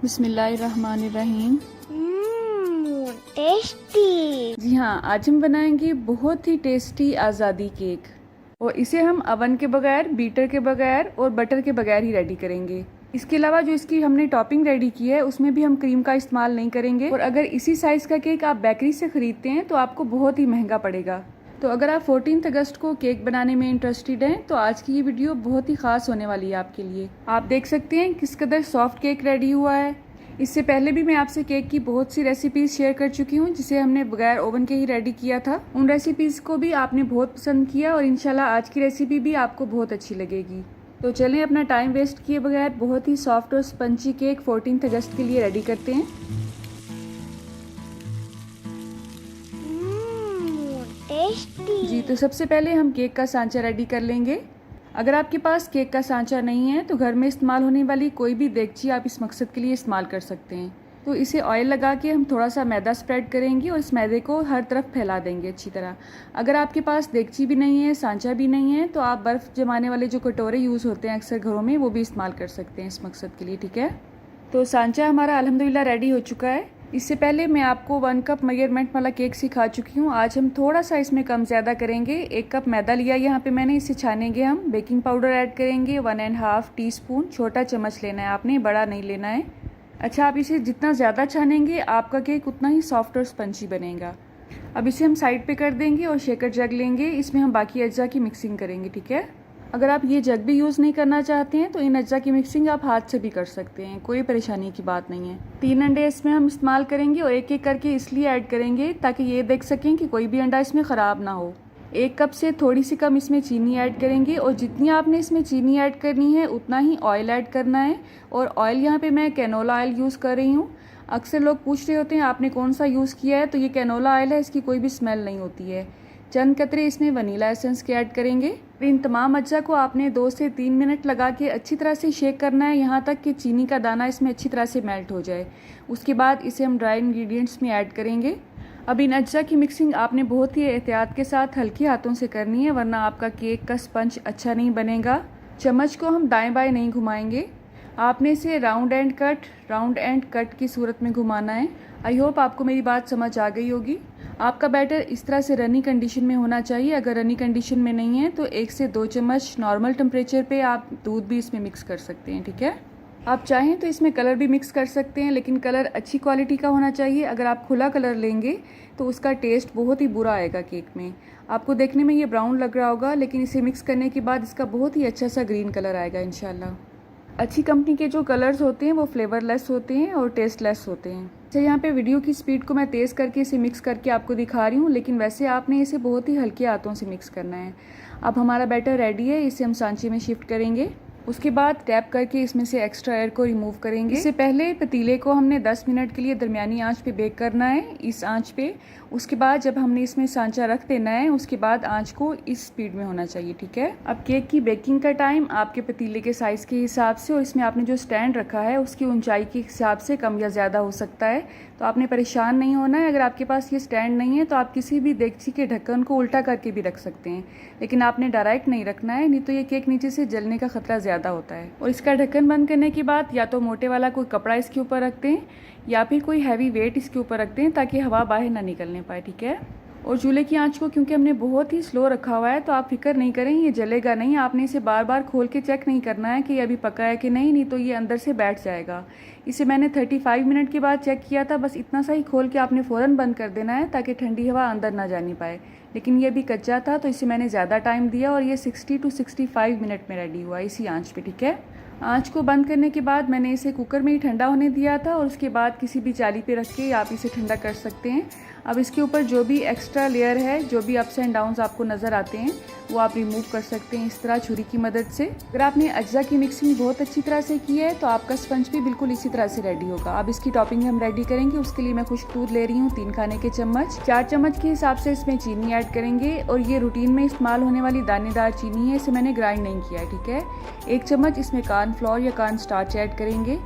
बिस्मिल्लाहिर्रहमानिर्रहीम। टेस्टी। जी हाँ, आज हम बनाएंगे बहुत ही टेस्टी आज़ादी केक और इसे हम अवन के बगैर, बीटर के बगैर और बटर के बगैर ही रेडी करेंगे। इसके अलावा जो इसकी हमने टॉपिंग रेडी की है उसमें भी हम क्रीम का इस्तेमाल नहीं करेंगे और अगर इसी साइज़ का केक आप बेकरी से ख़रीदते हैं तो आपको बहुत ही महंगा पड़ेगा। तो अगर आप 14 अगस्त को केक बनाने में इंटरेस्टेड हैं तो आज की ये वीडियो बहुत ही ख़ास होने वाली है आपके लिए। आप देख सकते हैं किस कदर सॉफ्ट केक रेडी हुआ है। इससे पहले भी मैं आपसे केक की बहुत सी रेसिपीज़ शेयर कर चुकी हूँ जिसे हमने बगैर ओवन के ही रेडी किया था। उन रेसिपीज़ को भी आपने बहुत पसंद किया और इंशाल्लाह आज की रेसिपी भी आपको बहुत अच्छी लगेगी। तो चलें अपना टाइम वेस्ट किए बगैर बहुत ही सॉफ्ट और स्पंजी केक 14 अगस्त के लिए रेडी करते हैं। टेस्टी। जी, तो सबसे पहले हम केक का सांचा रेडी कर लेंगे। अगर आपके पास केक का सांचा नहीं है तो घर में इस्तेमाल होने वाली कोई भी देगची आप इस मकसद के लिए इस्तेमाल कर सकते हैं। तो इसे ऑयल लगा के हम थोड़ा सा मैदा स्प्रेड करेंगे और इस मैदे को हर तरफ फैला देंगे अच्छी तरह। अगर आपके पास देगची भी नहीं है, सांचा भी नहीं है, तो आप बर्फ़ जमाने वाले जो कटोरे यूज़ होते हैं अक्सर घरों में, वो भी इस्तेमाल कर सकते हैं इस मकसद के लिए। ठीक है, तो सांचा हमारा अल्हम्दुलिल्लाह रेडी हो चुका है। इससे पहले मैं आपको 1 कप मेजरमेंट वाला केक सिखा चुकी हूँ। आज हम थोड़ा सा इसमें कम ज़्यादा करेंगे। 1 कप मैदा लिया यहाँ पे मैंने, इसे छानेंगे हम। बेकिंग पाउडर ऐड करेंगे 1.5 टीस्पून। छोटा चम्मच लेना है आपने, बड़ा नहीं लेना है। अच्छा, आप इसे जितना ज़्यादा छानेंगे आपका केक उतना ही सॉफ्ट और स्पंजी बनेगा। अब इसे हम साइड पे कर देंगे और शेकर जग लेंगे। इसमें हम बाकी अज्जा की मिक्सिंग करेंगे। ठीक है, अगर आप ये जग भी यूज़ नहीं करना चाहते हैं तो इन अज्जा की मिक्सिंग आप हाथ से भी कर सकते हैं, कोई परेशानी की बात नहीं है। 3 अंडे इसमें हम इस्तेमाल करेंगे और एक एक करके इसलिए ऐड करेंगे ताकि ये देख सकें कि कोई भी अंडा इसमें ख़राब ना हो। 1 कप से थोड़ी सी कम इसमें चीनी ऐड करेंगे और जितनी आपने इसमें चीनी ऐड करनी है उतना ही ऑयल ऐड करना है। और ऑयल यहाँ पे मैं कैनोला ऑयल यूज़ कर रही हूँ। अक्सर लोग पूछ रहे होते हैं आपने कौन सा यूज़ किया है, तो ये कैनोला ऑयल है, इसकी कोई भी स्मेल नहीं होती है। चंद कतरे इसमें वनीला एसेंस के ऐड करेंगे। इन तमाम अज्जा को आपने 2 से 3 मिनट लगा के अच्छी तरह से शेक करना है, यहाँ तक कि चीनी का दाना इसमें अच्छी तरह से मेल्ट हो जाए। उसके बाद इसे हम ड्राई इंग्रेडिएंट्स में ऐड करेंगे। अब इन अज्जा की मिक्सिंग आपने बहुत ही एहतियात के साथ हल्के हाथों से करनी है, वरना आपका केक का स्पंज अच्छा नहीं बनेगा। चम्मच को हम दाएं बाएं नहीं घुमाएंगे। आपने इसे राउंड एंड कट की सूरत में घुमाना है। आई होप आपको मेरी बात समझ आ गई होगी। आपका बैटर इस तरह से रनी कंडीशन में होना चाहिए। अगर रनी कंडीशन में नहीं है तो 1 से 2 चम्मच नॉर्मल टेम्परेचर पे आप दूध भी इसमें मिक्स कर सकते हैं। ठीक है, आप चाहें तो इसमें कलर भी मिक्स कर सकते हैं, लेकिन कलर अच्छी क्वालिटी का होना चाहिए। अगर आप खुला कलर लेंगे तो उसका टेस्ट बहुत ही बुरा आएगा केक में। आपको देखने में ये ब्राउन लग रहा होगा, लेकिन इसे मिक्स करने के बाद इसका बहुत ही अच्छा सा ग्रीन कलर आएगा इंशाल्लाह। अच्छी कंपनी के जो कलर्स होते हैं वो फ्लेवरलेस होते हैं और टेस्टलेस होते हैं। अच्छा, यहाँ पे वीडियो की स्पीड को मैं तेज़ करके इसे मिक्स करके आपको दिखा रही हूँ, लेकिन वैसे आपने इसे बहुत ही हल्के हाथों से मिक्स करना है। अब हमारा बैटर रेडी है, इसे हम सांचे में शिफ्ट करेंगे। उसके बाद टैप करके इसमें से एक्स्ट्रा एयर को रिमूव करेंगे। इससे पहले पतीले को हमने 10 मिनट के लिए दरमियानी आंच पे बेक करना है, इस आंच पे। उसके बाद जब हमने इसमें सांचा रख देना है, उसके बाद आंच को इस स्पीड में होना चाहिए। ठीक है, अब केक की बेकिंग का टाइम आपके पतीले के साइज़ के हिसाब से और इसमें आपने जो स्टैंड रखा है उसकी ऊंचाई के हिसाब से कम या ज़्यादा हो सकता है, तो आपने परेशान नहीं होना है। अगर आपके पास ये स्टैंड नहीं है तो आप किसी भी देगची के ढक्कन को उल्टा करके भी रख सकते हैं, लेकिन आपने डायरेक्ट नहीं रखना है, नहीं तो ये केक नीचे से जलने का खतरा ज़्यादा होता है। और इसका ढक्कन बंद करने के बाद या तो मोटे वाला कोई कपड़ा इसके ऊपर रखते हैं या फिर कोई हैवी वेट इसके ऊपर रखते हैं ताकि हवा बाहर ना निकलने पाए। ठीक है, और चूल्हे की आंच को क्योंकि हमने बहुत ही स्लो रखा हुआ है तो आप फिक्र नहीं करें, ये जलेगा नहीं। आपने इसे बार बार खोल के चेक नहीं करना है कि अभी पका है कि नहीं तो ये अंदर से बैठ जाएगा। इसे मैंने 35 मिनट के बाद चेक किया था, बस इतना सा ही खोल के आपने फ़ौरन बंद कर देना है ताकि ठंडी हवा अंदर ना जानी पाए। लेकिन ये भी कच्चा था तो इसे मैंने ज़्यादा टाइम दिया और ये 60 to 65 मिनट में रेडी हुआ इसी आंच पे। ठीक है, आंच को बंद करने के बाद मैंने इसे कुकर में ही ठंडा होने दिया था और उसके बाद किसी भी जाली पे रख के आप इसे ठंडा कर सकते हैं। अब इसके ऊपर जो भी एक्स्ट्रा लेयर है, जो भी अप्स एंड डाउन्स आपको नज़र आते हैं, वो आप रिमूव कर सकते हैं इस तरह छुरी की मदद से। अगर आपने अज्जा की मिक्सिंग बहुत अच्छी तरह से की है तो आपका स्पंज भी बिल्कुल इसी तरह से रेडी होगा। अब इसकी टॉपिंग हम रेडी करेंगे। उसके लिए मैं खुश्क दूध ले रही हूँ 3 खाने के चम्मच। 4 चम्मच के हिसाब से इसमें चीनी ऐड करेंगे और ये रूटीन में इस्तेमाल होने वाली दानेदार चीनी है, इसे मैंने ग्राइंड नहीं किया है। ठीक है, 1 चम्मच इसमें कॉर्नफ्लोर या कॉर्न स्टार्च ऐड करेंगे।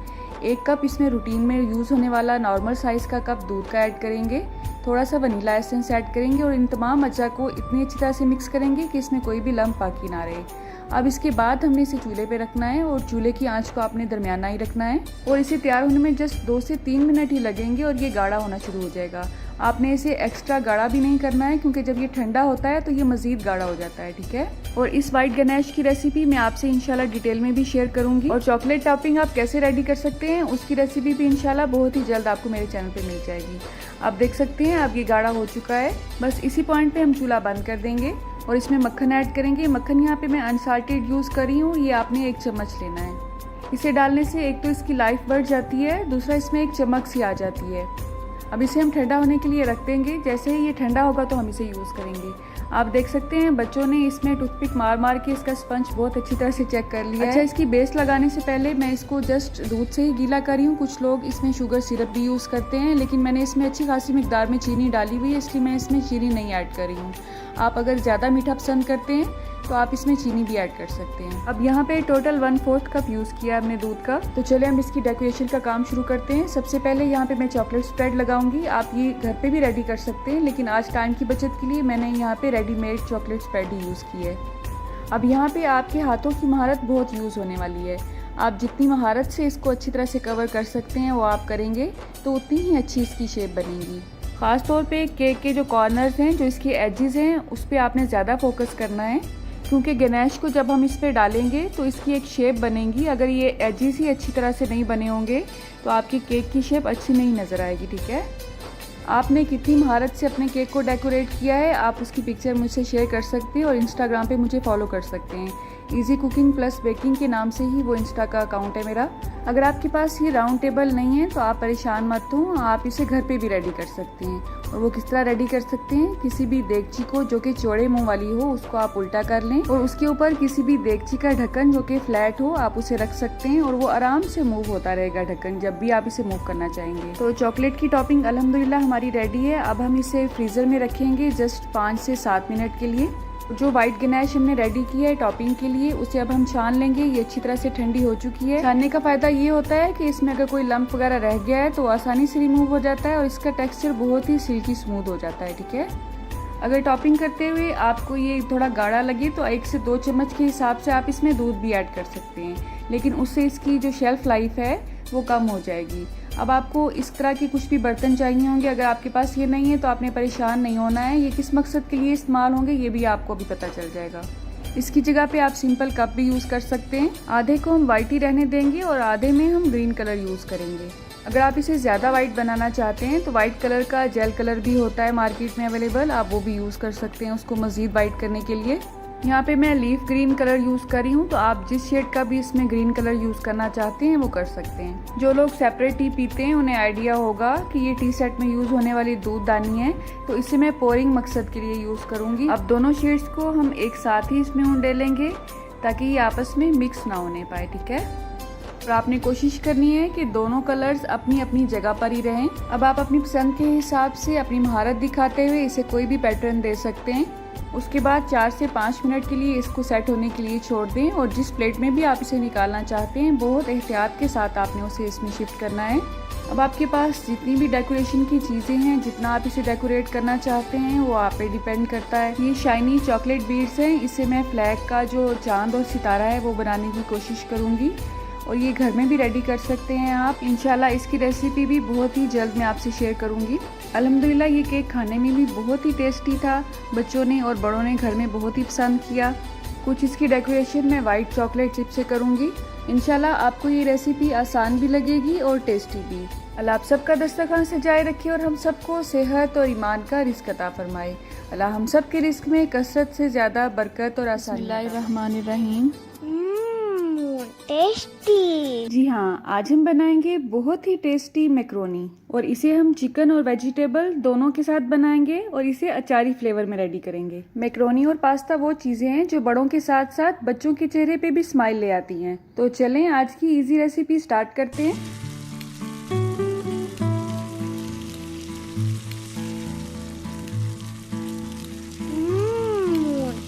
1 कप इसमें रूटीन में यूज़ होने वाला नॉर्मल साइज़ का कप दूध का ऐड करेंगे। थोड़ा सा वनीला एसेंस ऐड करेंगे और इन तमाम अज्जा को इतनी अच्छी तरह से मिक्स करेंगे कि इसमें कोई भी लम्प बाकी ना रहे। अब इसके बाद हमने इसे चूल्हे पे रखना है और चूल्हे की आंच को आपने दरमियाना ही रखना है और इसे तैयार होने में जस्ट 2 से 3 मिनट ही लगेंगे और ये गाढ़ा होना शुरू हो जाएगा। आपने इसे एक्स्ट्रा गाढ़ा भी नहीं करना है क्योंकि जब ये ठंडा होता है तो ये मज़ीद गाढ़ा हो जाता है, ठीक है। और इस वाइट गनैश की रेसिपी मैं आपसे इंशाल्लाह डिटेल में भी शेयर करूंगी और चॉकलेट टॉपिंग आप कैसे रेडी कर सकते हैं उसकी रेसिपी भी इंशाल्लाह बहुत ही जल्द आपको मेरे चैनल पे मिल जाएगी। आप देख सकते हैं अब ये गाढ़ा हो चुका है। बस इसी पॉइंट पे हम चूल्हा बंद कर देंगे और इसमें मक्खन ऐड करेंगे। मक्खन यहाँ पे मैं अनसाल्टेड यूज़ कर रही हूँ, ये आपने 1 चम्मच लेना है। इसे डालने से एक तो इसकी लाइफ बढ़ जाती है, दूसरा इसमें एक चमक सी आ जाती है। अब इसे हम ठंडा होने के लिए रख देंगे, जैसे ही ये ठंडा होगा तो हम इसे यूज़ करेंगे। आप देख सकते हैं बच्चों ने इसमें टूथपिक मार मार के इसका स्पंज बहुत अच्छी तरह से चेक कर लिया है। अच्छा, इसकी बेस लगाने से पहले मैं इसको जस्ट दूध से ही गीला कर रही हूँ। कुछ लोग इसमें शुगर सिरप भी यूज़ करते हैं, लेकिन मैंने इसमें अच्छी खासी मिकदार में चीनी डाली हुई है, इसलिए मैं इसमें चीनी नहीं ऐड कर रही हूँ। आप अगर ज़्यादा मीठा पसंद करते हैं तो आप इसमें चीनी भी ऐड कर सकते हैं। अब यहाँ पे टोटल 1/4 कप यूज़ किया है हमने दूध का। तो चलिए हम इसकी डेकोरेशन का काम शुरू करते हैं। सबसे पहले यहाँ पे मैं चॉकलेट स्प्रेड लगाऊंगी। आप ये घर पे भी रेडी कर सकते हैं, लेकिन आज टाइम की बचत के लिए मैंने यहाँ पे रेडीमेड चॉकलेट स्प्रेड ही यूज़ की है। अब यहाँ पे आपके हाथों की महारत बहुत यूज़ होने वाली है। आप जितनी महारत से इसको अच्छी तरह से कवर कर सकते हैं वो आप करेंगे तो उतनी ही अच्छी इसकी शेप बनेगी। ख़ास तौर पे केक के जो कॉर्नर्स हैं, जो इसके एजेस हैं, उस पर आपने ज़्यादा फोकस करना है क्योंकि गनैश को जब हम इस पर डालेंगे तो इसकी एक शेप बनेगी। अगर ये एजेस ही अच्छी तरह से नहीं बने होंगे तो आपकी केक की शेप अच्छी नहीं नज़र आएगी, ठीक है। आपने कितनी महारत से अपने केक को डेकोरेट किया है आप उसकी पिक्चर मुझसे शेयर कर सकते हैं और इंस्टाग्राम पे मुझे फॉलो कर सकते हैं। इजी कुकिंग प्लस बेकिंग के नाम से ही वो इंस्टा का अकाउंट है मेरा। अगर आपके पास ये राउंड टेबल नहीं है तो आप परेशान मत हो, आप इसे घर पे भी रेडी कर सकते हैं। और वो किस तरह रेडी कर सकते हैं, किसी भी देगची को जो कि चौड़े मुंह वाली हो उसको आप उल्टा कर लें और उसके ऊपर किसी भी देगची का ढक्कन जो कि फ्लैट हो आप उसे रख सकते हैं और वो आराम से मूव होता रहेगा ढक्कन जब भी आप इसे मूव करना चाहेंगे। तो चॉकलेट की टॉपिंग अल्हम्दुलिल्लाह हमारी रेडी है। अब हम इसे फ्रीजर में रखेंगे जस्ट 5 से 7 मिनट के लिए। जो व्हाइट गनैश हमने रेडी की है टॉपिंग के लिए उसे अब हम छान लेंगे। ये अच्छी तरह से ठंडी हो चुकी है। छानने का फायदा ये होता है कि इसमें अगर कोई लंप वगैरह रह गया है तो आसानी से रिमूव हो जाता है और इसका टेक्सचर बहुत ही सिल्की स्मूथ हो जाता है, ठीक है। अगर टॉपिंग करते हुए आपको ये थोड़ा गाढ़ा लगे तो 1 से 2 चम्मच के हिसाब से आप इसमें दूध भी ऐड कर सकते हैं, लेकिन उससे इसकी जो शेल्फ लाइफ है वो कम हो जाएगी। अब आपको इस तरह के कुछ भी बर्तन चाहिए होंगे, अगर आपके पास ये नहीं है तो आपने परेशान नहीं होना है। ये किस मकसद के लिए इस्तेमाल होंगे ये भी आपको अभी पता चल जाएगा। इसकी जगह पे आप सिंपल कप भी यूज़ कर सकते हैं। आधे को हम वाइट ही रहने देंगे और आधे में हम ग्रीन कलर यूज़ करेंगे। अगर आप इसे ज़्यादा वाइट बनाना चाहते हैं तो वाइट कलर का जेल कलर भी होता है मार्केट में अवेलेबल, आप वो भी यूज़ कर सकते हैं उसको मज़ीद वाइट करने के लिए। यहाँ पे मैं लीफ ग्रीन कलर यूज़ कर रही हूँ, तो आप जिस शेड का भी इसमें ग्रीन कलर यूज़ करना चाहते हैं वो कर सकते हैं। जो लोग सेपरेट टी पीते हैं उन्हें आइडिया होगा कि ये टी सेट में यूज़ होने वाली दूधदानी है, तो इसे मैं पोरिंग मकसद के लिए यूज़ करूँगी। अब दोनों शेड्स को हम एक साथ ही इसमें उंडेलेंगे ताकि ये आपस में मिक्स ना होने पाए, ठीक है। और आपने कोशिश करनी है कि दोनों कलर्स अपनी अपनी जगह पर ही रहें। अब आप अपनी पसंद के हिसाब से अपनी महारत दिखाते हुए इसे कोई भी पैटर्न दे सकते हैं। उसके बाद 4 से 5 मिनट के लिए इसको सेट होने के लिए छोड़ दें और जिस प्लेट में भी आप इसे निकालना चाहते हैं बहुत एहतियात के साथ आपने उसे इसमें शिफ्ट करना है। अब आपके पास जितनी भी डेकोरेशन की चीज़ें हैं, जितना आप इसे डेकोरेट करना चाहते हैं वो आप पे डिपेंड करता है। ये शाइनी चॉकलेट बीड्स हैं, इसे मैं फ्लैग का जो चांद और सितारा है वो बनाने की कोशिश करूँगी और ये घर में भी रेडी कर सकते हैं आप। इंशाल्लाह इसकी रेसिपी भी बहुत ही जल्द मैं आपसे शेयर करूँगी। अल्हम्दुलिल्लाह ये केक खाने में भी बहुत ही टेस्टी था, बच्चों ने और बड़ों ने घर में बहुत ही पसंद किया। कुछ इसकी डेकोरेशन मैं वाइट चॉकलेट चिप से करूँगी। इंशाल्लाह आपको ये रेसिपी आसान भी लगेगी और टेस्टी भी। अल्लाह आप सबका दस्तरखान सजाए रखे और हम सबको सेहत और ईमान का रिस्क अता फरमाए। अल्लाह हम सब के रिस्क में कसरत से ज़्यादा बरकत और आसानी। बिस्मिल्लाहिर्रहमानिर्रहीम। टेस्टी। जी हाँ, आज हम बनाएंगे बहुत ही टेस्टी मैक्रोनी और इसे हम चिकन और वेजिटेबल दोनों के साथ बनाएंगे और इसे अचारी फ्लेवर में रेडी करेंगे। मैक्रोनी और पास्ता वो चीजें हैं जो बड़ों के साथ साथ बच्चों के चेहरे पे भी स्माइल ले आती हैं। तो चलें आज की इजी रेसिपी स्टार्ट करते हैं।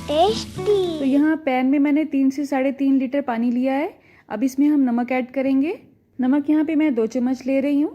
टेस्टी। तो यहाँ पैन में मैंने 3 से 3.5 लीटर पानी लिया है। अब इसमें हम नमक ऐड करेंगे। नमक यहाँ पे मैं 2 चम्मच ले रही हूँ।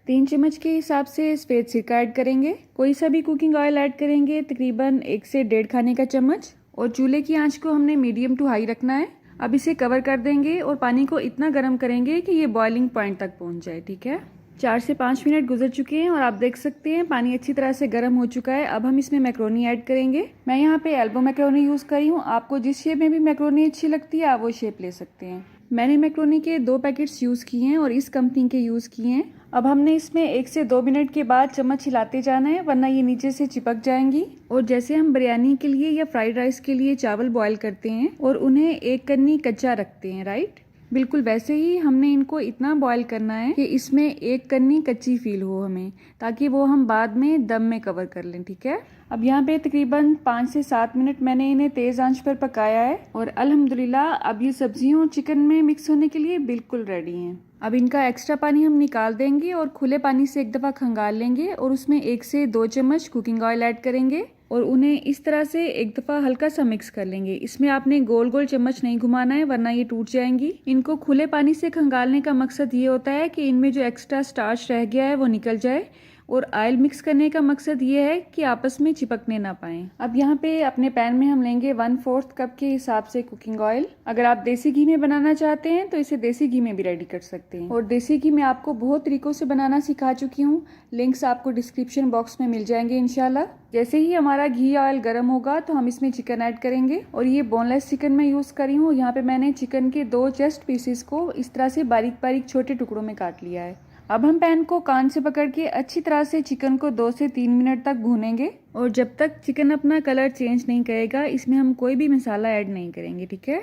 3 चम्मच के हिसाब से सफ़ेद सिरका ऐड करेंगे। कोई सा भी कुकिंग ऑयल ऐड करेंगे, तकरीबन 1 से 1.5 खाने का चम्मच। और चूल्हे की आंच को हमने मीडियम टू हाई रखना है। अब इसे कवर कर देंगे और पानी को इतना गर्म करेंगे कि ये बॉइलिंग पॉइंट तक पहुंच जाए। ठीक है, 4 से 5 मिनट गुजर चुके हैं और आप देख सकते हैं पानी अच्छी तरह से गर्म हो चुका है। अब हम इसमें मैक्रोनी ऐड करेंगे। मैं यहाँ पे एल्बो मैक्रोनी यूज़ करी हूँ। आपको जिस शेप में भी मैक्रोनी अच्छी लगती है आप वो शेप ले सकते हैं। मैंने मैक्रोनी के 2 पैकेट्स यूज़ किए हैं और इस कंपनी के यूज़ किए हैं। अब हमने इसमें 1 से 2 मिनट के बाद चम्मच हिलाते जाना है, वरना ये नीचे से चिपक जाएंगी। और जैसे हम बिरयानी के लिए या फ्राइड राइस के लिए चावल बॉईल करते हैं और उन्हें एक कन्नी कच्चा रखते हैं, राइट, बिल्कुल वैसे ही हमने इनको इतना बॉईल करना है कि इसमें एक कन्नी कच्ची फील हो हमें, ताकि वो हम बाद में दम में कवर कर लें। ठीक है, अब यहाँ पे तकरीबन 5 से 7 मिनट मैंने इन्हें तेज़ आंच पर पकाया है और अल्हम्दुलिल्लाह अब ये सब्जियों और चिकन में मिक्स होने के लिए बिल्कुल रेडी हैं। अब इनका एक्स्ट्रा पानी हम निकाल देंगे और खुले पानी से एक दफ़ा खंगाल लेंगे और उसमें 1 से 2 चम्मच कुकिंग ऑयल ऐड करेंगे और उन्हें इस तरह से एक दफ़ा हल्का सा मिक्स कर लेंगे। इसमें आपने गोल गोल चम्मच नहीं घुमाना है, वरना ये टूट जाएंगी। इनको खुले पानी से खंगालने का मकसद ये होता है कि इनमें जो एक्स्ट्रा स्टार्च रह गया है वो निकल जाए, और ऑयल मिक्स करने का मकसद ये है कि आपस में चिपकने ना पाएं। अब यहाँ पे अपने पैन में हम लेंगे 1/4 कप के हिसाब से कुकिंग ऑयल। अगर आप देसी घी में बनाना चाहते हैं तो इसे देसी घी में भी रेडी कर सकते हैं, और देसी घी में आपको बहुत तरीकों से बनाना सिखा चुकी हूँ। लिंक्स आपको डिस्क्रिप्शन बॉक्स में मिल जाएंगे इंशाल्लाह। जैसे ही हमारा घी ऑयल गर्म होगा तो हम इसमें चिकन ऐड करेंगे, और ये बोनलेस चिकन मैं यूज़ करी हूँ। यहाँ पे मैंने चिकन के 2 चेस्ट पीसेस को इस तरह से बारीक बारीक छोटे टुकड़ों में काट लिया है। अब हम पैन को कान से पकड़ के अच्छी तरह से चिकन को 2 से 3 मिनट तक भूनेंगे, और जब तक चिकन अपना कलर चेंज नहीं करेगा इसमें हम कोई भी मसाला ऐड नहीं करेंगे। ठीक है,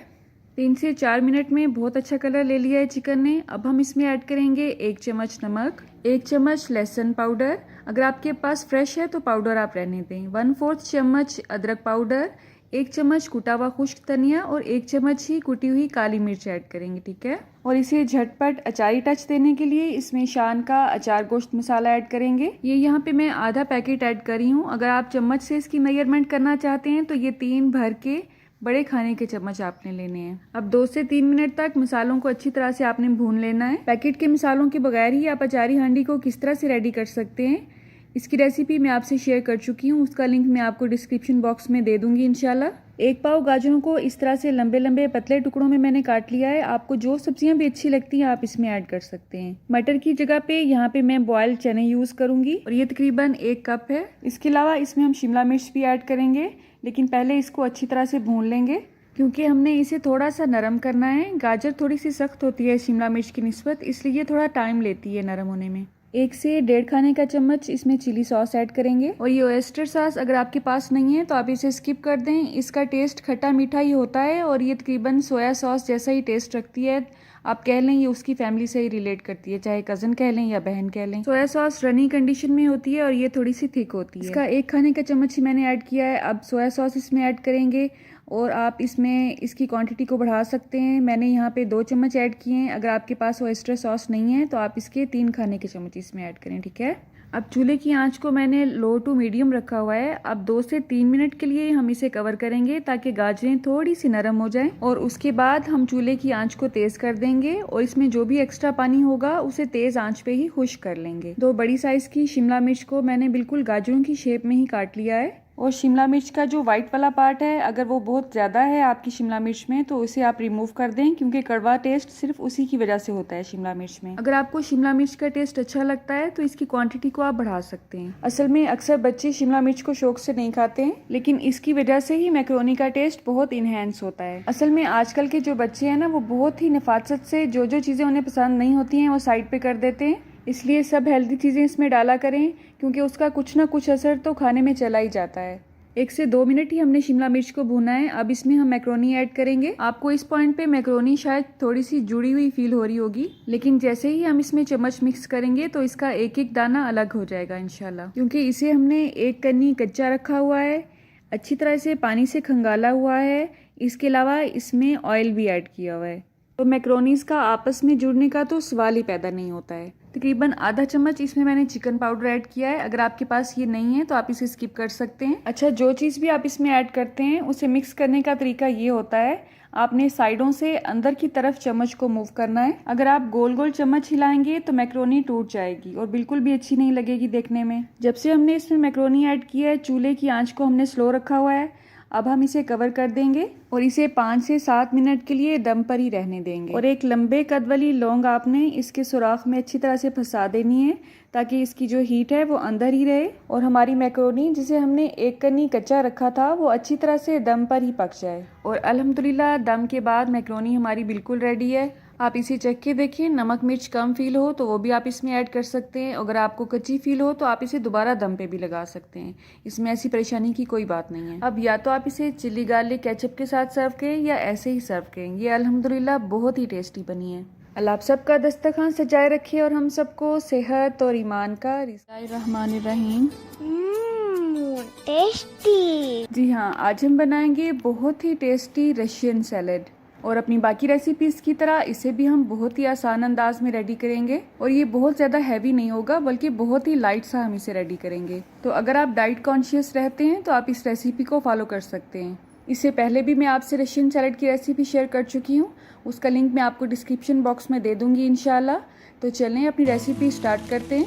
3 से 4 मिनट में बहुत अच्छा कलर ले लिया है चिकन ने। अब हम इसमें ऐड करेंगे 1 चम्मच नमक, 1 चम्मच लहसुन पाउडर, अगर आपके पास फ्रेश है तो पाउडर आप रहने दें, 1/4 चम्मच अदरक पाउडर, 1 चम्मच कुटा हुआ खुश्क धनिया और 1 चम्मच ही कुटी हुई काली मिर्च ऐड करेंगे। ठीक है, और इसे झटपट अचारी टच देने के लिए इसमें शान का अचार गोश्त मसाला ऐड करेंगे। ये यहाँ पे मैं आधा पैकेट ऐड करी हूँ। अगर आप चम्मच से इसकी मेजरमेंट करना चाहते हैं तो ये 3 भर के बड़े खाने के चम्मच आपने लेने हैं। अब 2 से 3 मिनट तक मसालों को अच्छी तरह से आपने भून लेना है। पैकेट के मसालों के बगैर ही आप अचारी हांडी को किस तरह से रेडी कर सकते हैं, इसकी रेसिपी मैं आपसे शेयर कर चुकी हूँ, उसका लिंक मैं आपको डिस्क्रिप्शन बॉक्स में दे दूंगी इंशाल्लाह। 1 पाव गाजरों को इस तरह से लंबे लंबे पतले टुकड़ों में मैंने काट लिया है। आपको जो सब्जियां भी अच्छी लगती हैं आप इसमें ऐड कर सकते हैं। मटर की जगह पे यहाँ पे मैं बॉइल्ड चने यूज़ करूंगी और ये तकरीबन 1 कप है। इसके अलावा इसमें हम शिमला मिर्च भी ऐड करेंगे, लेकिन पहले इसको अच्छी तरह से भून लेंगे क्योंकि हमने इसे थोड़ा सा नरम करना है। गाजर थोड़ी सी सख्त होती है शिमला मिर्च की निस्बत, इसलिए ये थोड़ा टाइम लेती है नरम होने में। 1 से 1.5 खाने का चम्मच इसमें चिली सॉस ऐड करेंगे, और ये ओएस्टर सॉस अगर आपके पास नहीं है तो आप इसे स्किप कर दें। इसका टेस्ट खट्टा मीठा ही होता है और ये तकरीबन सोया सॉस जैसा ही टेस्ट रखती है। आप कह लें ये उसकी फैमिली से ही रिलेट करती है, चाहे कज़न कह लें या बहन कह लें। सोया सॉस रनी कंडीशन में होती है और ये थोड़ी सी थिक होती है। इसका 1 खाने का चम्मच ही मैंने ऐड किया है। अब सोया सॉस इसमें ऐड करेंगे और आप इसमें इसकी क्वांटिटी को बढ़ा सकते हैं। मैंने यहाँ पे 2 चम्मच ऐड किए हैं। अगर आपके पास ओएस्टर सॉस नहीं है तो आप इसके 3 खाने के चम्मच इसमें ऐड करें। ठीक है, अब चूल्हे की आंच को मैंने लो टू मीडियम रखा हुआ है। अब 2 से 3 मिनट के लिए हम इसे कवर करेंगे ताकि गाजरें थोड़ी सी नरम हो जाएं, और उसके बाद हम चूल्हे की आंच को तेज कर देंगे और इसमें जो भी एक्स्ट्रा पानी होगा उसे तेज आंच पे ही खुश्क कर लेंगे। 2 बड़ी साइज की शिमला मिर्च को मैंने बिल्कुल गाजरों की शेप में ही काट लिया है, और शिमला मिर्च का जो वाइट वाला पार्ट है अगर वो बहुत ज़्यादा है आपकी शिमला मिर्च में तो उसे आप रिमूव कर दें, क्योंकि कड़वा टेस्ट सिर्फ उसी की वजह से होता है शिमला मिर्च में। अगर आपको शिमला मिर्च का टेस्ट अच्छा लगता है तो इसकी क्वांटिटी को आप बढ़ा सकते हैं। असल में अक्सर बच्चे शिमला मिर्च को शौक से नहीं खाते हैं, लेकिन इसकी वजह से ही मैक्रोनी का टेस्ट बहुत इनहेंस होता है। असल में आजकल के जो बच्चे हैं ना वो बहुत ही नफासत से जो जो चीज़ें उन्हें पसंद नहीं होती हैं वो साइड पे कर देते हैं, इसलिए सब हेल्दी चीज़ें इसमें डाला करें क्योंकि उसका कुछ ना कुछ असर तो खाने में चला ही जाता है। 1 से 2 मिनट ही हमने शिमला मिर्च को भूना है। अब इसमें हम मैक्रोनी ऐड करेंगे। आपको इस पॉइंट पे मैक्रोनी शायद थोड़ी सी जुड़ी हुई फील हो रही होगी, लेकिन जैसे ही हम इसमें चम्मच मिक्स करेंगे तो इसका एक एक दाना अलग हो जाएगा इंशाल्लाह, क्योंकि इसे हमने एक कन्नी कच्चा रखा हुआ है, अच्छी तरह से पानी से खंगाला हुआ है। इसके अलावा इसमें ऑयल भी ऐड किया हुआ है, तो मैक्रोनीज का आपस में जुड़ने का तो सवाल ही पैदा नहीं होता है। तकरीबन आधा चम्मच इसमें मैंने चिकन पाउडर ऐड किया है। अगर आपके पास ये नहीं है तो आप इसे स्किप कर सकते हैं। अच्छा, जो चीज़ भी आप इसमें ऐड करते हैं उसे मिक्स करने का तरीका ये होता है, आपने साइडों से अंदर की तरफ चम्मच को मूव करना है। अगर आप गोल गोल चम्मच हिलाएंगे तो मैक्रोनी टूट जाएगी और बिल्कुल भी अच्छी नहीं लगेगी देखने में। जब से हमने इसमें मैक्रोनी ऐड किया है चूल्हे की आंच को हमने स्लो रखा हुआ है। अब हम इसे कवर कर देंगे और इसे 5 से 7 मिनट के लिए दम पर ही रहने देंगे। और एक लंबे कद वाली लौंग आपने इसके सुराख में अच्छी तरह से फंसा देनी है ताकि इसकी जो हीट है वो अंदर ही रहे और हमारी मैक्रोनी जिसे हमने एक कनी कच्चा रखा था वो अच्छी तरह से दम पर ही पक जाए। और अल्हम्दुलिल्लाह दम के बाद मैक्रोनी हमारी बिल्कुल रेडी है। आप इसे चख के देखिए, नमक मिर्च कम फील हो तो वो भी आप इसमें ऐड कर सकते हैं। अगर आपको कच्ची फील हो तो आप इसे दोबारा दम पे भी लगा सकते हैं, इसमें ऐसी परेशानी की कोई बात नहीं है। अब या तो आप इसे चिल्ली गार्लिक केचप के साथ सर्व करें या ऐसे ही सर्व करें। ये अल्हम्दुलिल्लाह बहुत ही टेस्टी बनी है। अल्लाह आप सबका दस्तरखान सजाए रखे और हम सबको सेहत और ईमान का बिस्मिल्लाहिर्रहमानिर्रहीम। टेस्टी। जी हाँ, आज हम बनाएंगे बहुत ही टेस्टी रशियन सैलेड और अपनी बाकी रेसिपीज की तरह इसे भी हम बहुत ही आसान अंदाज में रेडी करेंगे। और ये बहुत ज़्यादा हैवी नहीं होगा बल्कि बहुत ही लाइट सा हम इसे रेडी करेंगे। तो अगर आप डाइट कॉन्शियस रहते हैं तो आप इस रेसिपी को फॉलो कर सकते हैं। इससे पहले भी मैं आपसे रशियन सैलेड की रेसिपी शेयर कर चुकी हूँ, उसका लिंक मैं आपको डिस्क्रिप्शन बॉक्स में दे दूँगी इंशाल्लाह। तो चलें अपनी रेसिपी स्टार्ट करते हैं।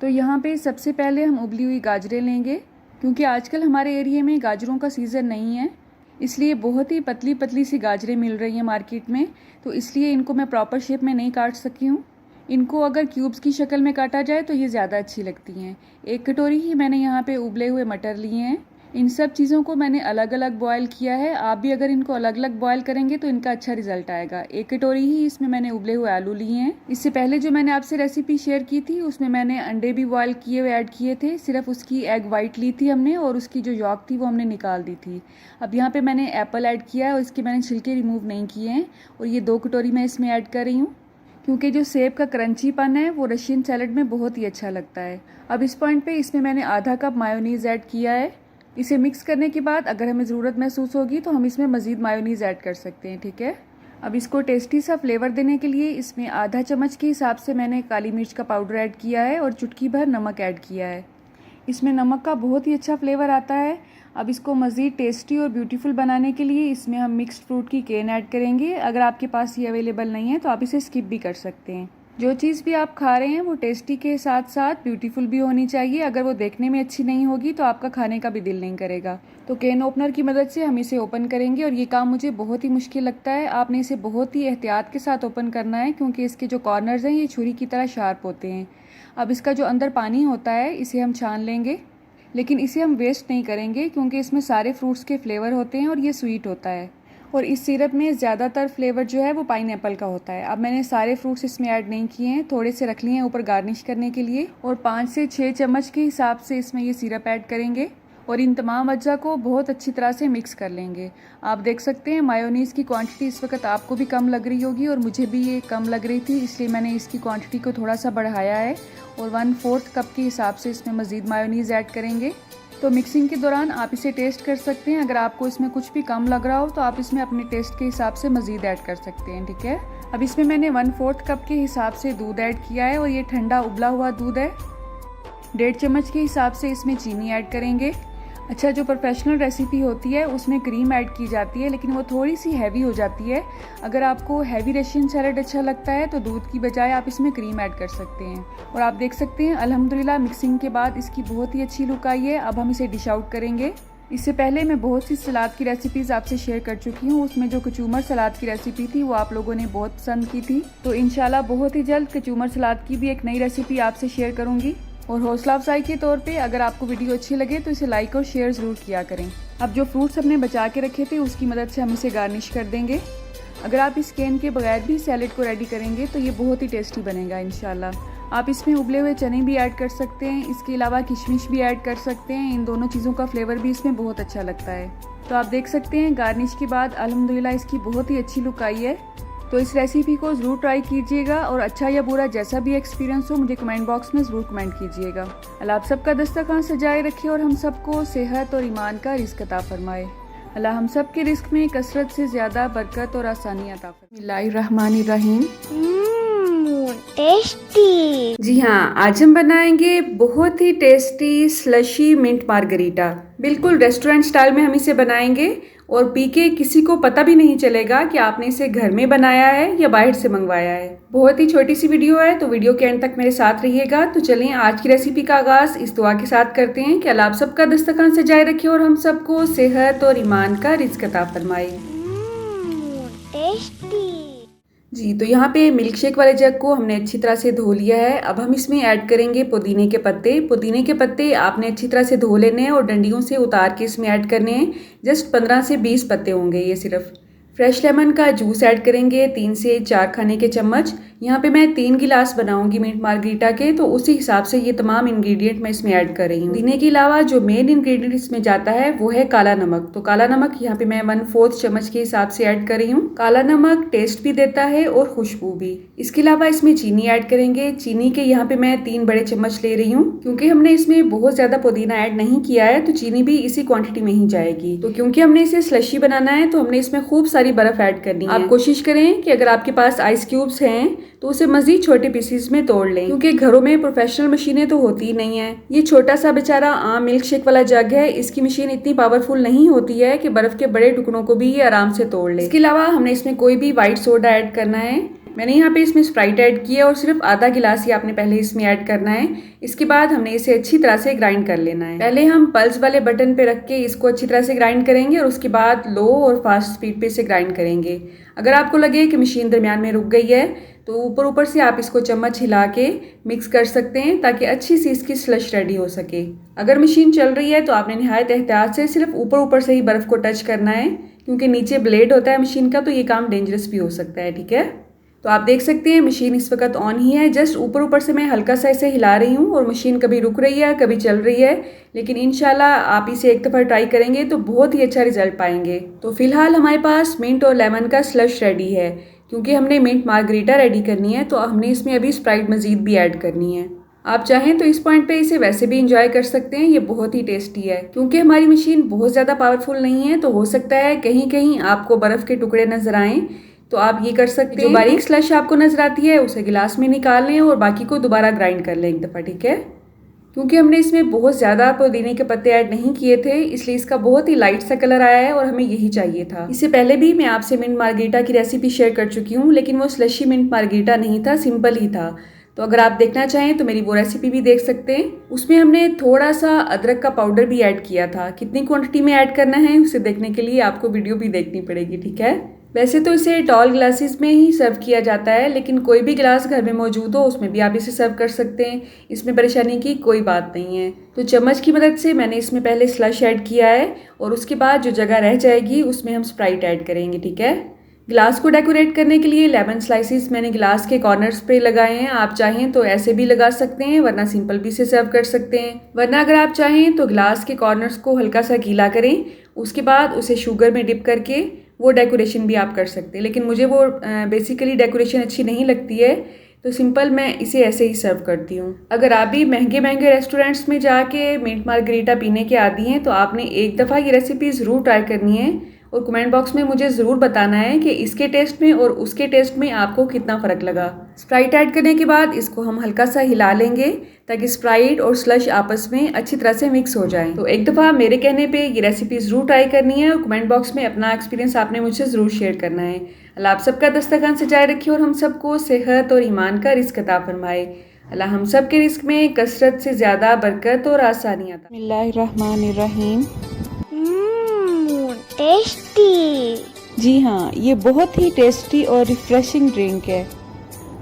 तो यहाँ पे सबसे पहले हम उबली हुई गाजरें लेंगे, क्योंकि आजकल हमारे एरिया में गाजरों का सीज़न नहीं है, इसलिए बहुत ही पतली पतली सी गाजरें मिल रही हैं मार्केट में। तो इसलिए इनको मैं प्रॉपर शेप में नहीं काट सकी हूँ। इनको अगर क्यूब्स की शक्ल में काटा जाए तो ये ज़्यादा अच्छी लगती हैं। 1 कटोरी ही मैंने यहाँ पे उबले हुए मटर लिए हैं। इन सब चीज़ों को मैंने अलग अलग बॉयल किया है। आप भी अगर इनको अलग अलग बॉयल करेंगे तो इनका अच्छा रिजल्ट आएगा। 1 कटोरी ही इसमें मैंने उबले हुए आलू लिए हैं। इससे पहले जो मैंने आपसे रेसिपी शेयर की थी उसमें मैंने अंडे भी बॉयल किए हुए ऐड किए थे। सिर्फ उसकी एग वाइट ली थी हमने और उसकी जो यॉक थी वो हमने निकाल दी थी। अब यहाँ पे मैंने एप्पल ऐड किया है और इसके मैंने छिलके रिमूव नहीं किए हैं और ये 2 कटोरी मैं इसमें ऐड कर रही हूँ, क्योंकि जो सेब का क्रंचीपन है वो रशियन सैलेड में बहुत ही अच्छा लगता है। अब इस पॉइंट पे इसमें मैंने आधा कप मायोनीज़ ऐड किया है। इसे मिक्स करने के बाद अगर हमें ज़रूरत महसूस होगी तो हम इसमें मज़ीद मायोनीज़ ऐड कर सकते हैं, ठीक है। अब इसको टेस्टी सा फ्लेवर देने के लिए इसमें आधा चम्मच के हिसाब से मैंने काली मिर्च का पाउडर ऐड किया है और चुटकी भर नमक ऐड किया है। इसमें नमक का बहुत ही अच्छा फ्लेवर आता है। अब इसको मज़ीद टेस्टी और ब्यूटीफुल बनाने के लिए इसमें हम मिक्स्ड फ्रूट की केन ऐड करेंगे। अगर आपके पास ये अवेलेबल नहीं है तो आप इसे स्किप भी कर सकते हैं। जो चीज़ भी आप खा रहे हैं वो टेस्टी के साथ साथ ब्यूटीफुल भी होनी चाहिए। अगर वो देखने में अच्छी नहीं होगी तो आपका खाने का भी दिल नहीं करेगा। तो केन ओपनर की मदद से हम इसे ओपन करेंगे और ये काम मुझे बहुत ही मुश्किल लगता है। आपने इसे बहुत ही एहतियात के साथ ओपन करना है, क्योंकि इसके जो कॉर्नर्स हैं ये छुरी की तरह शार्प होते हैं। अब इसका जो अंदर पानी होता है इसे हम छान लेंगे, लेकिन इसे हम वेस्ट नहीं करेंगे क्योंकि इसमें सारे फ्रूट्स के फ्लेवर होते हैं और ये स्वीट होता है। और इस सिरप में ज़्यादातर फ्लेवर जो है वो पाइनएप्पल का होता है। अब मैंने सारे फ्रूट्स इसमें ऐड नहीं किए हैं, थोड़े से रख लिए हैं ऊपर गार्निश करने के लिए। और 5 से 6 चम्मच के हिसाब से इसमें ये सिरप ऐड करेंगे और इन तमाम अज्जा को बहुत अच्छी तरह से मिक्स कर लेंगे। आप देख सकते हैं मायोनीज़ की क्वांटिटी इस वक्त आपको भी कम लग रही होगी और मुझे भी ये कम लग रही थी, इसलिए मैंने इसकी क्वांटिटी को थोड़ा सा बढ़ाया है और 1/4 कप के हिसाब से इसमें मज़ीद मायोनीज़ ऐड करेंगे। तो मिक्सिंग के दौरान आप इसे टेस्ट कर सकते हैं। अगर आपको इसमें कुछ भी कम लग रहा हो तो आप इसमें अपने टेस्ट के हिसाब से मज़ीद ऐड कर सकते हैं, ठीक है। अब इसमें मैंने 1/4 कप के हिसाब से दूध ऐड किया है और ये ठंडा उबला हुआ दूध है। 1.5 चम्मच के हिसाब से इसमें चीनी ऐड करेंगे। अच्छा, जो प्रोफेशनल रेसिपी होती है उसमें क्रीम ऐड की जाती है, लेकिन वो थोड़ी सी हैवी हो जाती है। अगर आपको हैवी रशियन सैलेड अच्छा लगता है तो दूध की बजाय आप इसमें क्रीम ऐड कर सकते हैं। और आप देख सकते हैं अल्हम्दुलिल्लाह मिक्सिंग के बाद इसकी बहुत ही अच्छी लुक आई है। अब हम इसे डिश आउट करेंगे। इससे पहले मैं बहुत सी सलाद की रेसिपीज़ आपसे शेयर कर चुकी हूँ। उसमें जो कचूमर सलाद की रेसिपी थी वो आप लोगों ने बहुत पसंद की थी। तो इंशाल्लाह बहुत ही जल्द कचूमर सलाद की भी एक नई रेसिपी आपसे शेयर करूँगी। और हौसला अफजाई के तौर पे अगर आपको वीडियो अच्छी लगे तो इसे लाइक और शेयर ज़रूर किया करें। अब जो फ्रूट्स हमने बचा के रखे थे उसकी मदद से हम इसे गार्निश कर देंगे। अगर आप इस केन के बगैर भी सैलेड को रेडी करेंगे तो ये बहुत ही टेस्टी बनेगा इंशाल्लाह। आप इसमें उबले हुए चने भी ऐड कर सकते हैं, इसके अलावा किशमिश भी ऐड कर सकते हैं। इन दोनों चीज़ों का फ्लेवर भी इसमें बहुत अच्छा लगता है। तो आप देख सकते हैं गार्निश के बाद अल्हम्दुलिल्लाह इसकी बहुत ही अच्छी लुक आई है। तो इस रेसिपी को ज़रूर ट्राई कीजिएगा और अच्छा या बुरा जैसा भी एक्सपीरियंस हो मुझे कमेंट बॉक्स में ज़रूर कमेंट कीजिएगा। अल्लाह आप सबका दस्तरखान सजाए रखे और हम सबको सेहत और ईमान का रिज़्क अता फरमाए। अल्लाह हम सब के रिस्क में कसरत से ज़्यादा बरकत और आसानी अता फरमाए। बिस्मिल्लाहिर्रहमानिर्रहीम। टेस्टी। जी हाँ, आज हम बनाएंगे बहुत ही टेस्टी स्लशी मिंट मार्गरीटा। बिल्कुल रेस्टोरेंट स्टाइल में हम इसे बनाएंगे और पी के किसी को पता भी नहीं चलेगा कि आपने इसे घर में बनाया है या बाहर से मंगवाया है। बहुत ही छोटी सी वीडियो है, तो वीडियो के एंड तक मेरे साथ रहिएगा। तो चलें आज की रेसिपी का आगाज़ इस दुआ के साथ करते हैं कि अल्लाह आप सबका दस्तरखान सजाए रखे और हम सबको सेहत और ईमान का रिज़्क अता फरमाए। टेस्टी। जी, तो यहाँ पे मिल्क शेक वाले जग को हमने अच्छी तरह से धो लिया है। अब हम इसमें ऐड करेंगे पुदीने के पत्ते। पुदीने के पत्ते आपने अच्छी तरह से धो लेने हैं और डंडियों से उतार के इसमें ऐड करने हैं। जस्ट 15 से 20 पत्ते होंगे ये सिर्फ। फ्रेश लेमन का जूस ऐड करेंगे 3 से 4 खाने के चम्मच। यहाँ पे मैं 3 गिलास बनाऊंगी मिंट मार्गरीटा के, तो उसी हिसाब से ये तमाम इंग्रेडिएंट मैं इसमें ऐड कर रही हूँ। पुदीने के अलावा जो मेन इंग्रेडिएंट इसमें जाता है वो है काला नमक। तो काला नमक यहाँ पे मैं 1/4 चम्मच के हिसाब से ऐड कर रही हूँ। काला नमक टेस्ट भी देता है और खुशबू भी। इसके अलावा इसमें चीनी ऐड करेंगे। चीनी के यहाँ पे मैं 3 बड़े चम्मच ले रही हूँ, क्योंकि हमने इसमें बहुत ज्यादा पुदीना ऐड नहीं किया है, तो चीनी भी इसी क्वांटिटी में ही जाएगी। तो क्योंकि हमने इसे स्लशी बनाना है तो हमने इसमें खूब सारी बर्फ ऐड करनी है। आप कोशिश करें कि अगर आपके पास आइस क्यूब्स हैं तो उसे मजीद छोटे पीसेस में तोड़ लें, क्योंकि घरों में प्रोफेशनल मशीनें तो होती ही नहीं है। ये छोटा सा बेचारा आम मिल्क शेक वाला जग है, इसकी मशीन इतनी पावरफुल नहीं होती है कि बर्फ के बड़े टुकड़ों को भी ये आराम से तोड़ ले। इसके अलावा हमने इसमें कोई भी व्हाइट सोडा ऐड करना है। मैंने यहाँ पे इसमें स्प्राइट ऐड की है और सिर्फ आधा गिलास ही आपने पहले इसमें ऐड करना है। इसके बाद हमने इसे अच्छी तरह से ग्राइंड कर लेना है। पहले हम पल्स वाले बटन पे रख के इसको अच्छी तरह से ग्राइंड करेंगे और उसके बाद लो और फास्ट स्पीड पे इसे ग्राइंड करेंगे। अगर आपको लगे कि मशीन दरमियान में रुक गई है तो ऊपर ऊपर से आप इसको चम्मच हिला के मिक्स कर सकते हैं, ताकि अच्छी सी इसकी स्लश रेडी हो सके। अगर मशीन चल रही है तो आपने निहायत एहतियात से सिर्फ ऊपर ऊपर से ही बर्फ़ को टच करना है, क्योंकि नीचे ब्लेड होता है मशीन का, तो ये काम डेंजरस भी हो सकता है। ठीक है, तो आप देख सकते हैं मशीन इस वक्त ऑन ही है। जस्ट ऊपर ऊपर से मैं हल्का सा इसे हिला रही हूँ और मशीन कभी रुक रही है कभी चल रही है, लेकिन इंशाल्लाह आप इसे एक दफ़ा ट्राई करेंगे तो बहुत ही अच्छा रिजल्ट पाएंगे। तो फिलहाल हमारे पास मिंट और लेमन का स्लश रेडी है। क्योंकि हमने मिंट मार्गरीटा रेडी करनी है तो हमने इसमें अभी स्प्राइट मज़ीद भी ऐड करनी है। आप चाहें तो इस पॉइंट पे इसे वैसे भी इंजॉय कर सकते हैं, ये बहुत ही टेस्टी है। क्योंकि हमारी मशीन बहुत ज़्यादा पावरफुल नहीं है तो हो सकता है कहीं कहीं आपको बर्फ़ के टुकड़े नज़र आएँ, तो आप ये कर सकते हैं। जो बारीक स्लश आपको नजर आती है उसे गिलास में निकाल लें और बाकी को दोबारा ग्राइंड कर लें एक दफ़ा। ठीक है, क्योंकि हमने इसमें बहुत ज़्यादा पुदीने के पत्ते ऐड नहीं किए थे, इसलिए इसका बहुत ही लाइट सा कलर आया है और हमें यही चाहिए था। इससे पहले भी मैं आपसे मिंट मार्गरीटा की रेसिपी शेयर कर चुकी हूँ, लेकिन वो स्लशी मिंट मार्गरीटा नहीं था, सिंपल ही था। तो अगर आप देखना चाहें तो मेरी वो रेसिपी भी देख सकते हैं। उसमें हमने थोड़ा सा अदरक का पाउडर भी ऐड किया था। कितनी क्वांटिटी में ऐड करना है उसे देखने के लिए आपको वीडियो भी देखनी पड़ेगी। ठीक है, वैसे तो इसे टॉल ग्लासेस में ही सर्व किया जाता है, लेकिन कोई भी गिलास घर में मौजूद हो उसमें भी आप इसे सर्व कर सकते हैं। इसमें परेशानी की कोई बात नहीं है। तो चम्मच की मदद से मैंने इसमें पहले स्लश ऐड किया है और उसके बाद जो जगह रह जाएगी उसमें हम स्प्राइट ऐड करेंगे। ठीक है, गिलास को डेकोरेट करने के लिए लेमन स्लाइसिस मैंने गिलास के कॉर्नर्स पे लगाए हैं। आप चाहें तो ऐसे भी लगा सकते हैं, वरना सिंपल भी इसे सर्व कर सकते हैं। वरना अगर आप चाहें तो गिलास के कॉर्नर्स को हल्का सा गीला करें, उसके बाद उसे शुगर में डिप करके वो डेकोरेशन भी आप कर सकते हैं। लेकिन मुझे वो बेसिकली डेकोरेशन अच्छी नहीं लगती है, तो सिंपल मैं इसे ऐसे ही सर्व करती हूँ। अगर आप भी महंगे महंगे रेस्टोरेंट्स में जाके मिंट मार्गरीटा पीने के आदी हैं तो आपने एक दफ़ा ये रेसिपी ज़रूर ट्राई करनी है और कमेंट बॉक्स में मुझे ज़रूर बताना है कि इसके टेस्ट में और उसके टेस्ट में आपको कितना फ़र्क लगा। स्प्राइट ऐड करने के बाद इसको हम हल्का सा हिला लेंगे ताकि स्प्राइट और स्लश आपस में अच्छी तरह से मिक्स हो जाए। तो एक दफ़ा मेरे कहने पे ये रेसिपी ज़रूर ट्राई करनी है और कमेंट बॉक्स में अपना एक्सपीरियंस आपने मुझसे ज़रूर शेयर करना है। अल्लाह आप सबका दस्तरखान सजाए रखे और हम सबको सेहत और ईमान का रिज़्क अता फरमाए। अल्लाह हम सब के रिज़्क में कसरत से ज़्यादा बरकत और आसानी अता। बिस्मिल्लाहिर्रहमानिर्रहीम। टेस्टी। जी हाँ, ये बहुत ही टेस्टी और रिफ्रेशिंग ड्रिंक है।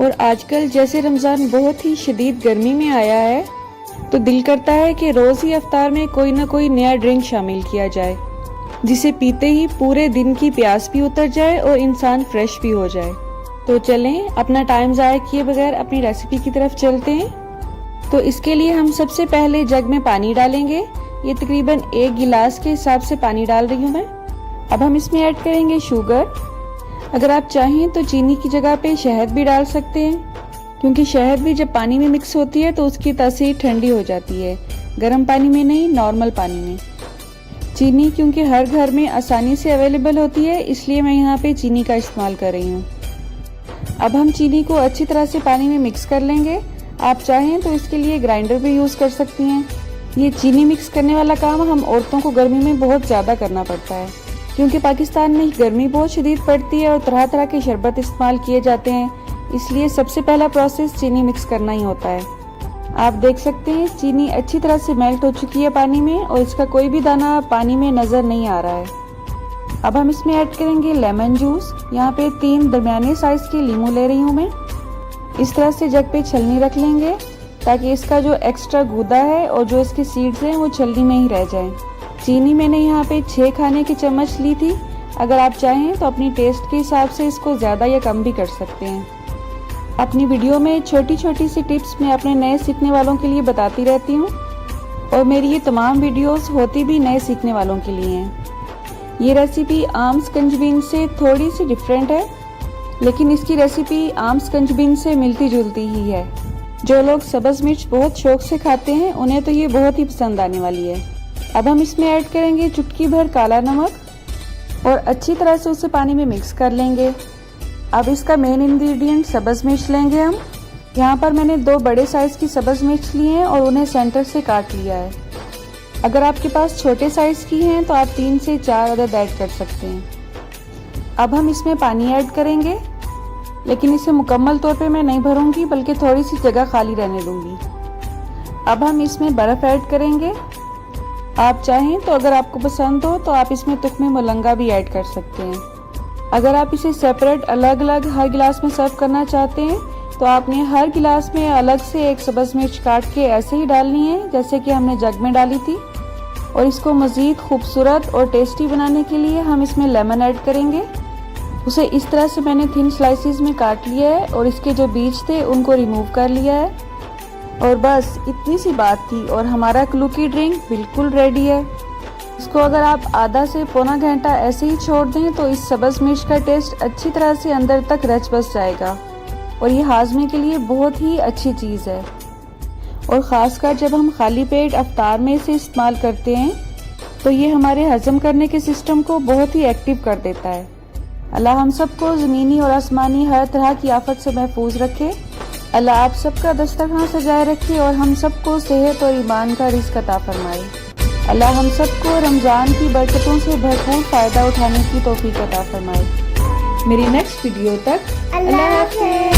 और आजकल जैसे रमज़ान बहुत ही शदीद गर्मी में आया है तो दिल करता है कि रोज़ ही अफ्तार में कोई ना कोई नया ड्रिंक शामिल किया जाए, जिसे पीते ही पूरे दिन की प्यास भी उतर जाए और इंसान फ्रेश भी हो जाए। तो चलें अपना टाइम ज़ाया किए बगैर अपनी रेसिपी की तरफ चलते हैं। तो इसके लिए हम सबसे पहले जग में पानी डालेंगे। ये तकरीबन 1 गिलास के हिसाब से पानी डाल रही हूँ मैं। अब हम इसमें ऐड करेंगे शुगर। अगर आप चाहें तो चीनी की जगह पे शहद भी डाल सकते हैं, क्योंकि शहद भी जब पानी में मिक्स होती है तो उसकी तासीर ठंडी हो जाती है, गर्म पानी में नहीं, नॉर्मल पानी में। चीनी क्योंकि हर घर में आसानी से अवेलेबल होती है, इसलिए मैं यहाँ पे चीनी का इस्तेमाल कर रही हूँ। अब हम चीनी को अच्छी तरह से पानी में मिक्स कर लेंगे। आप चाहें तो इसके लिए ग्राइंडर भी यूज़ कर सकती हैं। ये चीनी मिक्स करने वाला काम हम औरतों को गर्मी में बहुत ज़्यादा करना पड़ता है। क्योंकि पाकिस्तान में गर्मी बहुत शदीद पड़ती है और तरह तरह के शरबत इस्तेमाल किए जाते हैं, इसलिए सबसे पहला प्रोसेस चीनी मिक्स करना ही होता है। आप देख सकते हैं चीनी अच्छी तरह से मेल्ट हो चुकी है पानी में और इसका कोई भी दाना पानी में नज़र नहीं आ रहा है। अब हम इसमें ऐड करेंगे लेमन जूस। यहाँ पे 3 दरमियाने साइज़ के लीमू ले रही हूँ मैं। इस तरह से जग पे छलनी रख लेंगे ताकि इसका जो एक्स्ट्रा गूदा है और जो इसके सीड्स हैं वो छलनी में ही रह जाएं। चीनी मैंने यहाँ पे 6 खाने की चम्मच ली थी। अगर आप चाहें तो अपनी टेस्ट के हिसाब से इसको ज़्यादा या कम भी कर सकते हैं। अपनी वीडियो में छोटी छोटी सी टिप्स मैं अपने नए सीखने वालों के लिए बताती रहती हूँ और मेरी ये तमाम वीडियोस होती भी नए सीखने वालों के लिए हैं। ये रेसिपी आम स्कंजबीन से थोड़ी सी डिफरेंट है, लेकिन इसकी रेसिपी आम स्कंजबीन से मिलती जुलती ही है। जो लोग सब्ज़ मिर्च बहुत शौक से खाते हैं उन्हें तो ये बहुत ही पसंद आने वाली है। अब हम इसमें ऐड करेंगे चुटकी भर काला नमक और अच्छी तरह से उसे पानी में मिक्स कर लेंगे। अब इसका मेन इंग्रेडिएंट सब्ज़ मिर्च लेंगे हम। यहाँ पर मैंने 2 बड़े साइज़ की सब्ज़ मिर्च ली हैं और उन्हें सेंटर से काट लिया है। अगर आपके पास छोटे साइज़ की हैं तो आप 3 से 4 अदद ऐड कर सकते हैं। अब हम इसमें पानी ऐड करेंगे, लेकिन इसे मुकम्मल तौर पे मैं नहीं भरूंगी बल्कि थोड़ी सी जगह खाली रहने दूंगी। अब हम इसमें बर्फ़ ऐड करेंगे। आप चाहें तो अगर आपको पसंद हो तो आप इसमें तुख्मे मुलंगा भी ऐड कर सकते हैं। अगर आप इसे सेपरेट अलग अलग हर गिलास में सर्व करना चाहते हैं तो आपने हर गिलास में अलग से एक सब्ज़ मिर्च काट के ऐसे ही डालनी है जैसे कि हमने जग में डाली थी। और इसको मज़ीद खूबसूरत और टेस्टी बनाने के लिए हम इसमें लेमन ऐड करेंगे। उसे इस तरह से मैंने थिन स्लाइसिस में काट लिया है और इसके जो बीज थे उनको रिमूव कर लिया है। और बस इतनी सी बात थी और हमारा क्लूकी ड्रिंक बिल्कुल रेडी है। इसको अगर आप आधा से पौना घंटा ऐसे ही छोड़ दें तो इस सब्ज़ मिर्च का टेस्ट अच्छी तरह से अंदर तक रच बस जाएगा और ये हाजमे के लिए बहुत ही अच्छी चीज़ है। और ख़ासकर जब हम खाली पेट अफ्तार में इसे इस्तेमाल करते हैं तो ये हमारे हज़म करने के सिस्टम को बहुत ही एक्टिव कर देता है। अल्लाह हम सबको ज़मीनी और आसमानी हर तरह की आफत से महफूज रखे। अल्लाह आप सबका दस्तरखान सजाए रखे और हम सबको सेहत और ईमान का रिज़्क़ अता फरमाए। अल्लाह हम सबको रमज़ान की बरकतों से भरपूर फ़ायदा उठाने की तौफीक अता फरमाए। मेरी नेक्स्ट वीडियो तक अल्लाह हाफ़िज़।